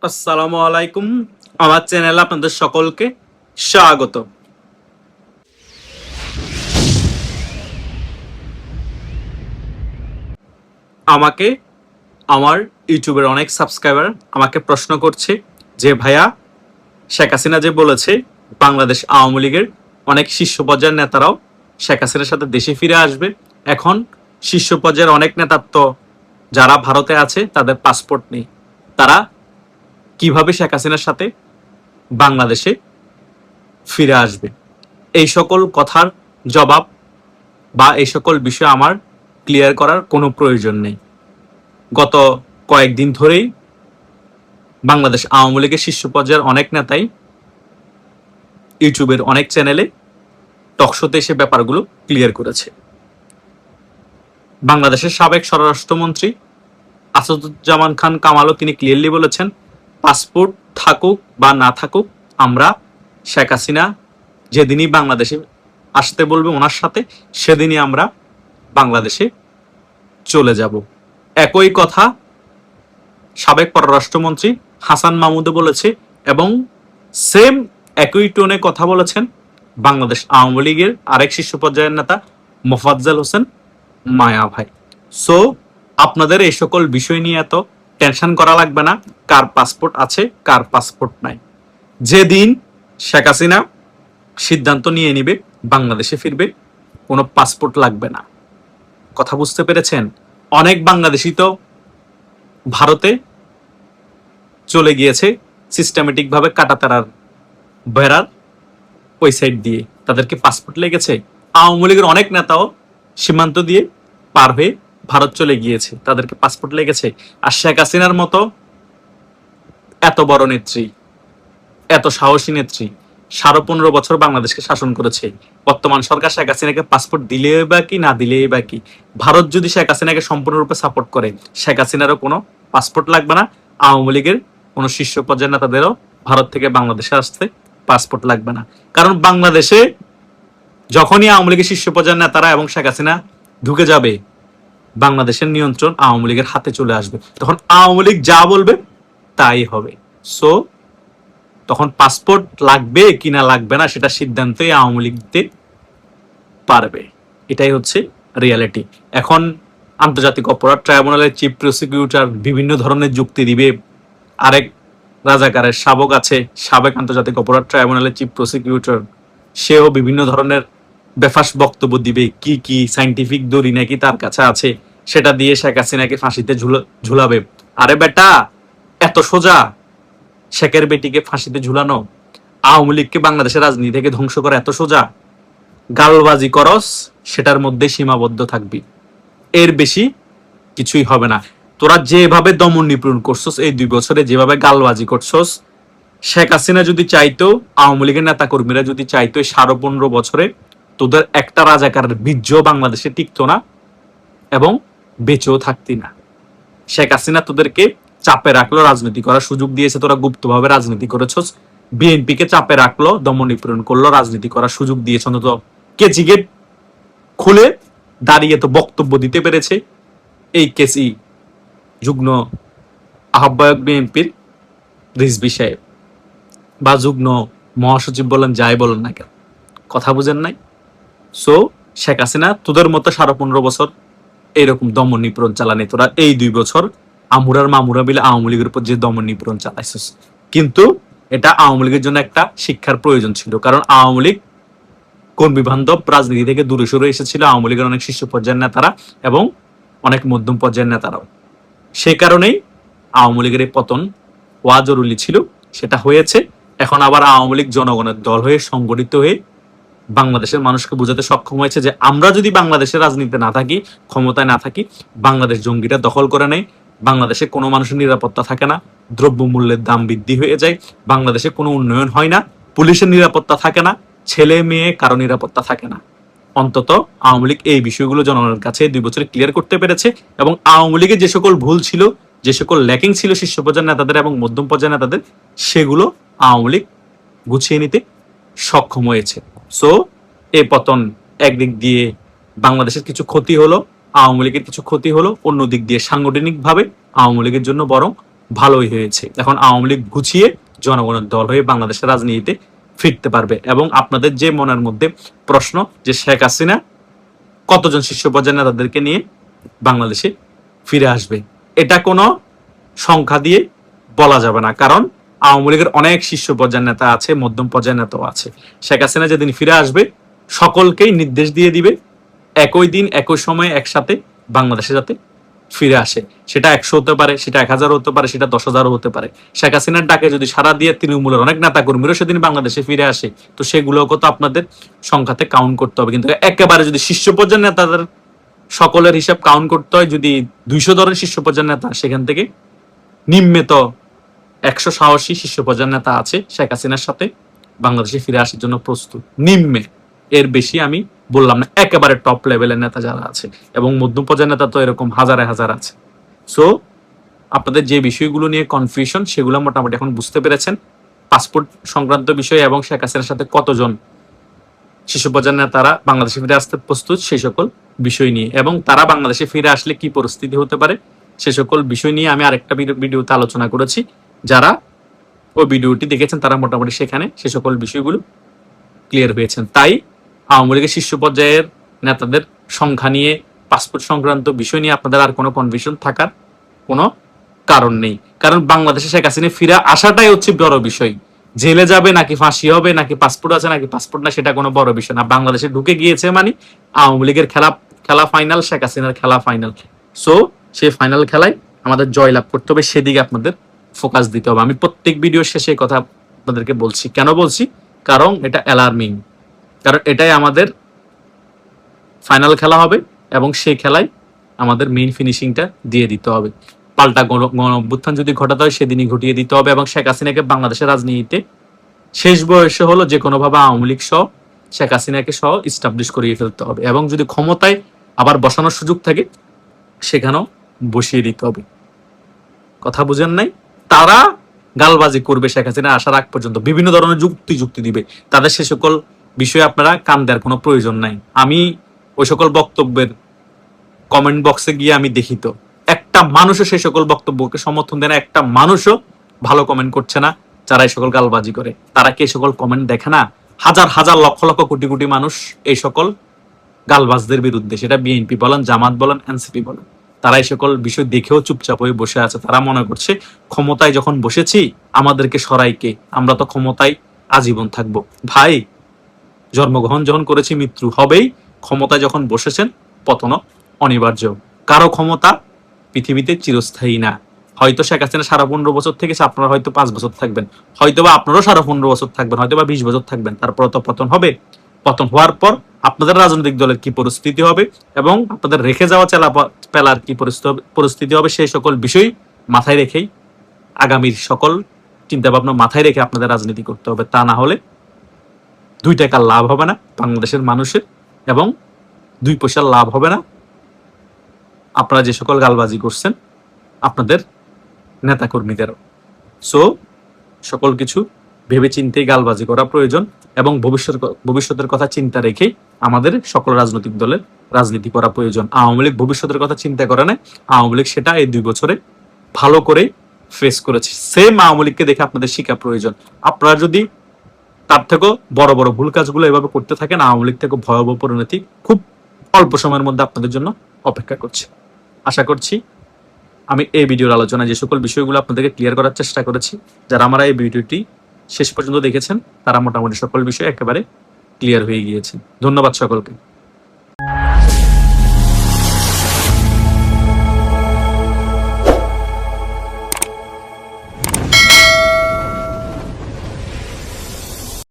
আসসালামু আলাইকুম। আমার চ্যানেলে আপনাদের সকলকে স্বাগত। আমাকে আমার ইউটিউবের অনেক সাবস্ক্রাইবার আমাকে প্রশ্ন করছে যে ভাইয়া, শেখ হাসিনা যে বলেছে বাংলাদেশ আওয়ামী লীগের অনেক শীর্ষ পর্যায়ের নেতারাও শেখ হাসিনার সাথে দেশে ফিরে আসবে। এখন শীর্ষ পর্যায়ের অনেক নেতার তো যারা ভারতে আছে তাদের পাসপোর্ট নেই, তারা কিভাবে শেখ হাসিনার সাথে বাংলাদেশে ফিরে আসবে? এই সকল কথার জবাব বা এই সকল বিষয় আমার ক্লিয়ার করার কোনো প্রয়োজন নেই। গত কয়েকদিন ধরেই বাংলাদেশ আওয়ামী লীগের শীর্ষ পর্যায়ের অনেক নেতাই ইউটিউবের অনেক চ্যানেলে টকশোতে এসে ব্যাপারগুলো ক্লিয়ার করেছে। বাংলাদেশের সাবেক স্বরাষ্ট্রমন্ত্রী আসাদুজ্জামান খান কামালও তিনি ক্লিয়ারলি বলেছেন, পাসপোর্ট থাকুক বা না থাকুক, আমরা শেখ হাসিনা যেদিনই বাংলাদেশে আসতে বলবে ওনার সাথে, সেদিনই আমরা বাংলাদেশে চলে যাব। একই কথা সাবেক পররাষ্ট্রমন্ত্রী হাসান মাহমুদও বলেছে এবং সেম একই টোনে কথা বলেছেন বাংলাদেশ আওয়ামী লীগের আরেক শীর্ষ পর্যায়ের নেতা মোফাজ্জল হোসেন মায়া ভাই। সো আপনাদের এই সকল বিষয় নিয়ে এত টেনশন করা লাগবে না, কার পাসপোর্ট আছে কার পাসপোর্ট নাই। যেদিন শেখ হাসিনা সিদ্ধান্ত নিয়ে নিবে বাংলাদেশে ফিরবে, কোনো পাসপোর্ট লাগবে না। কথা বুঝতে পেরেছেন? অনেক বাংলাদেশি তো ভারতে চলে গিয়েছে সিস্টেমেটিক ভাবে কাটাতারার বেড়ার ওই সাইড দিয়ে, তাদেরকে পাসপোর্ট লেগেছে। আওয়ামী লীগের অনেক নেতাও সীমান্ত দিয়ে পার হয়ে ভারত চলে গিয়েছে, তাদেরকে পাসপোর্ট লেগেছে। আর শেখ হাসিনার মতো এত বড় নেত্রী, এত সাহসী নেত্রী 15.5 বছর বাংলাদেশকে শাসন করেছে, বর্তমান সরকার শেখ হাসিনাকে পাসপোর্ট দিলে বা কি না দিলে বা কি? ভারত যদি শেখ হাসিনাকে সম্পূর্ণরূপে সাপোর্ট করে, শেখ হাসিনারও কোনো পাসপোর্ট লাগবে না, আওয়ামী লীগের কোনো শীর্ষ পর্যায়ের নেতাদেরও ভারত থেকে বাংলাদেশে আসতে পাসপোর্ট লাগবে না। কারণ বাংলাদেশে যখনই আওয়ামী লীগের শীর্ষ পর্যায়ের নেতারা এবং শেখ হাসিনা ঢুকে যাবে, বাংলাদেশের নিয়ন্ত্রণ আওয়ামী লীগের হাতে চলে আসবে, তখন আওয়ামী লীগ যা বলবে তাই হবে। সো তখন পাসপোর্ট লাগবে কিনা লাগবে না সেটা সিদ্ধান্তই আওয়ামী লীগ দিতে পারবে। এটাই হচ্ছে রিয়ালিটি। এখন আন্তর্জাতিক অপরাধ ট্রাইব্যুনালের চিফ প্রসিকিউটর বিভিন্ন ধরনের যুক্তি দিবে। আরেক রাজাকারের শাবক আছে, সাবেক আন্তর্জাতিক অপরাধ ট্রাইব্যুনালের চিফ প্রসিকিউটর, সেও বিভিন্ন ধরনের বেফাস বক্তব্য দিবে। কি কি সাইন্টিফিক দড়ি নাকি তার কাছে আছে, সেটা দিয়ে শেখ হাসিনাকে ফাঁসিতে ঝুলাবে। আরে বেটা, এত সোজা শেখের বেটিকে ফাঁসিতে ঝুলানো? আওয়ামী লীগকে বাংলাদেশের রাজনীতি থেকে ধ্বংস করা এত সোজা? গালবাজি করস, সেটার মধ্যে সীমাবদ্ধ থাকবি, এর বেশি কিছুই হবে না। তোরা যেভাবে দমন নিপীড়ন করছস এই 2 বছরে, যেভাবে গালবাজি করছস, শেখ হাসিনা যদি চাইতো, আওয়ামী লীগের নেতা কর্মীরা যদি চাইতো, 15.5 বছরে তোদের একটা রাজাকারের বীর্য বাংলাদেশে টিকতো না এবং বেঁচেও থাকতি না। শেখ হাসিনা তোদেরকে চাপে রাখলো, রাজনীতি করার সুযোগ দিয়েছে, তোরা গুপ্তভাবে রাজনীতি করেছস। বিএনপি কে চাপে রাখলো, দমন নিপীড়ন করলো, রাজনীতি করার সুযোগ দিয়েছে। অন্তত কেসি গেট খুলে দাঁড়িয়ে তো বক্তব্য দিতে পেরেছে এই কেসি যুগ্ম আহ্বায়ক বিএনপির রিজভী সাহেব, বা যুগ্ম মহাসচিব বলেন, যাই বলেন না কেন, কথা বুঝেন নাই? সো শেখ হাসিনা তোদের মতো 15.5 বছর এইরকম দমন নিপীড়ন চালানি, তোরা এই 2 বছর আমুরার মামুরা বিলে আওয়ামী লীগের উপর যে দমন নিপীড়ন চালাইছিস, কিন্তু এটা আওয়ামী লীগের জন্য একটা শিক্ষার প্রয়োজন ছিল। কারণ আওয়ামী লীগ কর্মী বান্ধব রাজনীতি থেকে দূরে সরে এসেছিল আওয়ামী লীগের অনেক শীর্ষ পর্যায়ের নেতারা এবং অনেক মধ্যম পর্যায়ের নেতারাও। সেই কারণেই আওয়ামী লীগের এই পতন হওয়া জরুরি ছিল, সেটা হয়েছে। এখন আবার আওয়ামী লীগ জনগণের দল হয়ে সংগঠিত হয়ে বাংলাদেশের মানুষকে বোঝাতে সক্ষম হয়েছে যে আমরা যদি বাংলাদেশের রাজনীতিতে না থাকি, ক্ষমতায় না থাকি, বাংলাদেশ জঙ্গিরা দখল করে নেয়, বাংলাদেশে কোনো মানুষের নিরাপত্তা থাকে না, দ্রব্যমূল্যের দাম বৃদ্ধি হয়ে যায়, বাংলাদেশে কোনো উন্নয়ন হয় না, পুলিশের নিরাপত্তা থাকে না, ছেলে মেয়ে কারো নিরাপত্তা থাকে না। অন্তত আওয়ামী লীগ এই বিষয়গুলো জনগণের কাছে 2 বছরে ক্লিয়ার করতে পেরেছে এবং আওয়ামী লীগের যে সকল ভুল ছিল, যে সকল ল্যাকিং ছিল শীর্ষ পর্যায়ের নেতাদের এবং মধ্যম পর্যায়ের নেতাদের, সেগুলো আওয়ামী লীগ গুছিয়ে নিতে সক্ষম হয়েছে। সো এই পতন একদিক দিয়ে বাংলাদেশের কিছু ক্ষতি হলো, আওয়ামী লীগের কিছু ক্ষতি হলো, অন্য দিক দিয়ে সাংগঠনিকভাবে আওয়ামী লীগের জন্য বরং ভালোই হয়েছে। এখন আওয়ামী লীগ গুছিয়ে জনগণের দল হয়ে বাংলাদেশের রাজনীতিতে ফিরতে পারবে। এবং আপনাদের যে মনের মধ্যে প্রশ্ন যে শেখ হাসিনা কতজন শীর্ষ পর্যায়ের নেতাদেরকে নিয়ে বাংলাদেশে ফিরে আসবে, এটা কোনো সংখ্যা দিয়ে বলা যাবে না, কারণ আওয়ামী লীগের অনেক শীর্ষ পর্যায়ের নেতা আছে, মধ্যম পর্যায়ের নেতাও আছে। শেখ হাসিনা যেদিন ফিরে আসবে সকলকেই নির্দেশ দিয়ে দিবে একই দিন একই সময়ে একসাথে বাংলাদেশে যাতে ফিরে আসে। সেটা 100 হতে পারে, সেটা 1000 হতে পারে, সেটা 10,000 হতে পারে। শেখ হাসিনার ডাকে যদি সারা দিয়ে তৃণমূলের অনেক নেতা কর্মীরা সেদিন বাংলাদেশে ফিরে আসে, তো সেগুলোকে তো আপনাদের সংখ্যাতে কাউন্ট করতে হবে। কিন্তু একেবারে যদি শীর্ষ পর্যায়ের নেতাদের সকলের হিসাব কাউন্ট করতে হয়, যদি 200 ধরেন শীর্ষ পর্যায়ের নেতা, সেখান থেকে নিম্নে তো 100 সাহসী শীর্ষ পর্যায়ের নেতা আছে শেখ হাসিনার সাথে বাংলাদেশে ফিরে আসার জন্য প্রস্তুত, নিম্নে। এর বেশি আমি বললাম না, একেবারে টপ লেভেলের নেতা যারা আছে, এবং মধ্যম পর্যায়ের নেতা তো এরকম হাজারে হাজার আছে। সো আপনাদের যে বিষয়গুলো নিয়ে কনফিউশন সেগুলো মোটামুটি এখন বুঝতে পেরেছেন। পাসপোর্ট সংক্রান্ত বিষয় এবং শেখ হাসিনার সাথে কতজন শীর্ষ পর্যায়ের নেতারা বাংলাদেশে ফিরে আসতে প্রস্তুত সেই সকল বিষয় নিয়ে, এবং তারা বাংলাদেশে ফিরে আসলে কি পরিস্থিতি হতে পারে সে সকল বিষয় নিয়ে আমি আরেকটা ভিডিওতে আলোচনা করেছি। যারা ওই ভিডিওটি দেখেছেন তারা মোটামুটি সেখানে সে সকল বিষয়গুলো ক্লিয়ার হয়েছেন। তাই আওয়ামী লীগের শীর্ষ পর্যায়ের নেতাদের সংখ্যা নিয়ে, পাসপোর্ট সংক্রান্ত বিষয় নিয়ে আপনাদের আর কোনো কনফিউশন থাকার কোনো কারণ নেই, কারণ বাংলাদেশে শেখ হাসিনা ফিরে আসাটাই হচ্ছে বড় বিষয়। জেলে যাবে নাকি ফাঁসি হবে নাকি পাসপোর্ট আছে নাকি পাসপোর্ট না, সেটা কোনো বড় বিষয় না। বাংলাদেশে ঢুকে গিয়েছে মানে আওয়ামী লীগের খেলা ফাইনাল, শেখ হাসিনার খেলা ফাইনাল। সো সেই ফাইনাল খেলায় আমাদের জয়লাভ করতে হবে, সেদিকে আপনাদের ফোকাস দিতে হবে। আমি প্রত্যেক ভিডিও শেষে কথা আপনাদেরকে বলছি। কেন বলছি? কারণ এটা অ্যালার্মিং, কারণ এটাই আমাদের ফাইনাল খেলা হবে এবং সেই খেলায় আমাদের মেইন ফিনিশিংটা দিয়ে দিতে হবে। পাল্টা গণ অভ্যুত্থান যদি ঘটাতে হয় সেদিনই ঘটিয়ে দিতে হবে, এবং শেখ হাসিনাকে বাংলাদেশের রাজনীতিতে শেষ বয়সে হলো যে কোনোভাবে আওয়ামী লীগ সহ শেখ হাসিনাকে সহ ইস্টাবলিশ করিয়ে ফেলতে হবে, এবং যদি ক্ষমতায় আবার বসানোর সুযোগ থাকে সেখানেও বসিয়ে দিতে হবে। কথা বুঝেন নাই? তারা গালবাজি করবে শেখ হাসিনা আসার আগ পর্যন্ত, বিভিন্ন ধরনের যুক্তি দিবে। তাদের সে সকল বিষয়ে আপনারা কান দেওয়ার কোনো প্রয়োজন নাই। আমি ওই সকল বক্তব্যের কমেন্ট বক্সে গিয়ে আমি দেখি তো একটা মানুষও সেই সকল বক্তব্যকে সমর্থন দেয় না, একটা মানুষও ভালো কমেন্ট করছে না। যারা এই সকল গালবাজি করে তারা কি এই সকল কমেন্ট দেখে না? হাজার হাজার লক্ষ লক্ষ কোটি কোটি মানুষ এই সকল গালবাজদের বিরুদ্ধে, সেটা বিএনপি বলেন, জামাত বলেন, এনসিপি বলেন, তারা এই সকল বিষয় দেখেও চুপচাপ হয়ে বসে আছে। তারা মনে করছে ক্ষমতায় যখন বসেছি আমাদেরকে সরাইকে, আমরা তো ক্ষমতায় আজীবন থাকবো। ভাই, জন্মগ্রহণ যখন করেছি মৃত্যু হবেই, ক্ষমতায় যখন বসেছেন পতনও অনিবার্য। কারো ক্ষমতা পৃথিবীতে চিরস্থায়ী না। হয়তো শেখ হাসিনা 15.5 বছর থেকেছে, আপনারা হয়তো 5 বছর থাকবেন, হয়তো বা আপনারও 15.5 বছর থাকবেন, হয়তো বা 20 বছর থাকবেন, তারপর তো পতন হবে। পতন হওয়ার পর আপনাদের রাজনৈতিক দলের কি পরিস্থিতি হবে এবং আপনাদের রেখে যাওয়া পেলার কি পরিস্থিতি হবে, সেই সকল বিষয় মাথায় রেখেই আগামীর সকল চিন্তা ভাবনা মাথায় রেখে আপনাদের রাজনীতি করতে হবে। তা না হলে 2 টাকার লাভ হবে না বাংলাদেশের মানুষের, এবং 2 পয়সার লাভ হবে না আপনারা যে সকল গালবাজি করছেন আপনাদের নেতাকর্মীদেরও। সো সকল কিছু ভেবে চিন্তেই গালবাজি করা প্রয়োজন, এবং ভবিষ্যতের কথা চিন্তা রেখে আমাদের সকল রাজনৈতিক দলের রাজনীতি করা প্রয়োজন। আওয়ামী লীগ ভবিষ্যতের কথা চিন্তা করে না, আওয়ামী লীগ সেটা এই 2 বছরে ভালো করে ফেস করেছে। সেম আওয়ামী লীগকে দেখে আপনাদের শিক্ষা প্রয়োজন। আপনারা যদি তার থেকেও বড় বড় ভুল কাজগুলো এভাবে করতে থাকেন, আওয়ামী লীগ থেকে ভয়াবহ পরিণতি খুব অল্প সময়ের মধ্যে আপনাদের জন্য অপেক্ষা করছে। আশা করছি আমি এই ভিডিওর আলোচনায় যে সকল বিষয়গুলো আপনাদেরকে ক্লিয়ার করার চেষ্টা করেছি, যারা আমরা এই ভিডিওটি শেষ পর্যন্ত দেখেছেন তারা মোটামুটি সকল বিষয় একেবারে ক্লিয়ার হয়ে গিয়েছে। ধন্যবাদ সকলকে।